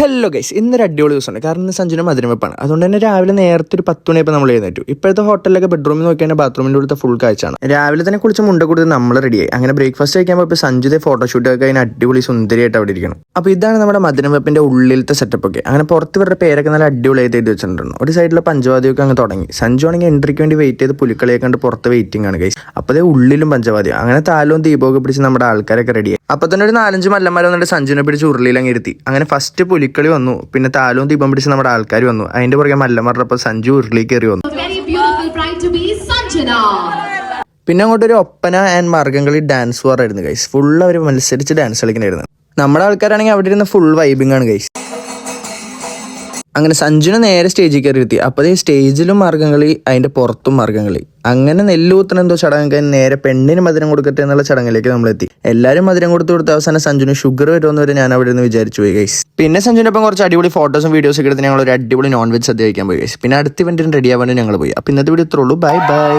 Hello guys, ഇന്നൊരു അടിപൊളി ദിവസമാണ്. കാരണം ഇന്ന് സഞ്ജുവിന് മധുരം വെപ്പാണ്. അതുകൊണ്ട് തന്നെ രാവിലെ നേരത്തെ ഒരു 10 മണിയപ്പോൾ നമ്മൾ എഴുന്നേറ്റു. ഇപ്പോഴത്തെ ഹോട്ടലിലൊക്കെ ബെഡ്റൂമിൽ നോക്കിയാൽ ബാത്റൂമിൻ്റെ അടുത്ത ഫുൾ കാഴ്ചയാണ്. രാവിലെ തന്നെ കുളിച്ച് മുണ്ട കൊടുത്ത് നമ്മൾ റെഡിയായി. അങ്ങനെ ബ്രേക്ക്ഫാസ്റ്റ് കഴിക്കാൻ പോയപ്പോൾ സഞ്ജുതെ ഫോട്ടോഷൂട്ട് ഒക്കെ അതിന് അടിപൊളി സുന്ദരിയായിട്ട് അവിടെ ഇരിക്കണം. അപ്പോൾ ഇതാണ് നമ്മുടെ മധുരം വെപ്പിൻ്റെ ഉള്ളിലത്തെ സെറ്റപ്പ് ഒക്കെ. അങ്ങനെ പുറത്ത് ഇവരുടെ പേരൊക്കെ നല്ല അടിപൊളിയായിട്ട് എഴുതി വെച്ചിട്ടുണ്ടായിരുന്നു. ഒരു സൈഡിലെ പഞ്ചവാദിയൊക്കെ അങ്ങ് തുടങ്ങി. സഞ്ജു ആണെങ്കിൽ എൻട്രിക്ക് വേണ്ടി വെയിറ്റ് ചെയ്ത് പുലിക്കളിയെ കണ്ട് പുറത്ത് വെയിറ്റിംഗ് ആണ് ഗൈസ്. അപ്പോൾ അതേ ഉള്ളിലും പഞ്ചവാദിയോ. അങ്ങനെ താലവും ദീപമൊക്കെ പിടിച്ച് നമ്മുടെ ആൾക്കാരൊക്കെ റെഡിയായി. അപ്പോൾ തന്നെ ഒരു 4-5 മല്ലന്മാർ വന്നിട്ട് സഞ്ജുവിനെ പിടിച്ച് ഉരുളിയിലങ്ങ് ഇരുത്തി. അങ്ങനെ ഫസ്റ്റ് പുലിക്കളി വന്നു, പിന്നെ താലവും ദീപം പിടിച്ച് നമ്മുടെ ആൾക്കാർ വന്നു. അതിന്റെ പുറകെ മല്ലന്മാരുടെ സഞ്ജു ഉരുളി കയറി വന്നു. പിന്നെ അങ്ങോട്ടൊരു ഒപ്പന ആൻഡ് മാർഗംകളി ഡാൻസ് വാർ ആയിരുന്നു ഗൈസ്. ഫുൾ അവർ മത്സരിച്ച് ഡാൻസ് കളിക്കണായിരുന്നു. നമ്മുടെ ആൾക്കാരാണെങ്കിൽ അവിടെ ഇരുന്ന് ഫുൾ വൈബിംഗ് ആണ് ഗൈസ്. അങ്ങനെ സഞ്ജുവിനെ നേരെ സ്റ്റേജിൽ കയറി ഇരുത്തി. അപ്പോൾ ഈ സ്റ്റേജിലും മാർഗംകളി, അതിന്റെ പുറത്തും മാർഗംകളി. അങ്ങനെ നെല്ലൂത്തන എന്തോ ചടങ്ങ് കഴിഞ്ഞ് നേരെ പെണ്ണിന് മധുരം കൊടുക്കട്ടെ എന്നുള്ള ചടങ്ങിലേക്ക് നമ്മളെത്തി. എല്ലാവരും മധുരം കൊടുത്ത അവസാനം സഞ്ജുവിന് ഷുഗർ വരുമെന്ന് വരെ ഞാൻ അവിടെ നിന്ന് വിചാരിച്ചു പോയി ഗൈസ്. പിന്നെ സഞ്ജുവിനൊപ്പം കുറച്ച് അടിപൊളി ഫോട്ടോസും വീഡിയോസും ഒക്കെ എടുത്ത് ഞങ്ങൾ ഒരു അടിപൊളി നോൺ വെജ് സദ്യ കഴിക്കാൻ പോയി ഗൈസ്. പിന്നെ അടുത്ത ഇവന്റിന് റെഡി ആവാനും ഞങ്ങൾ പോയി. അപ്പോൾ ഇന്നത്തെ വീഡിയോ ഇത്രേ ഉള്ളൂ. Bye bye.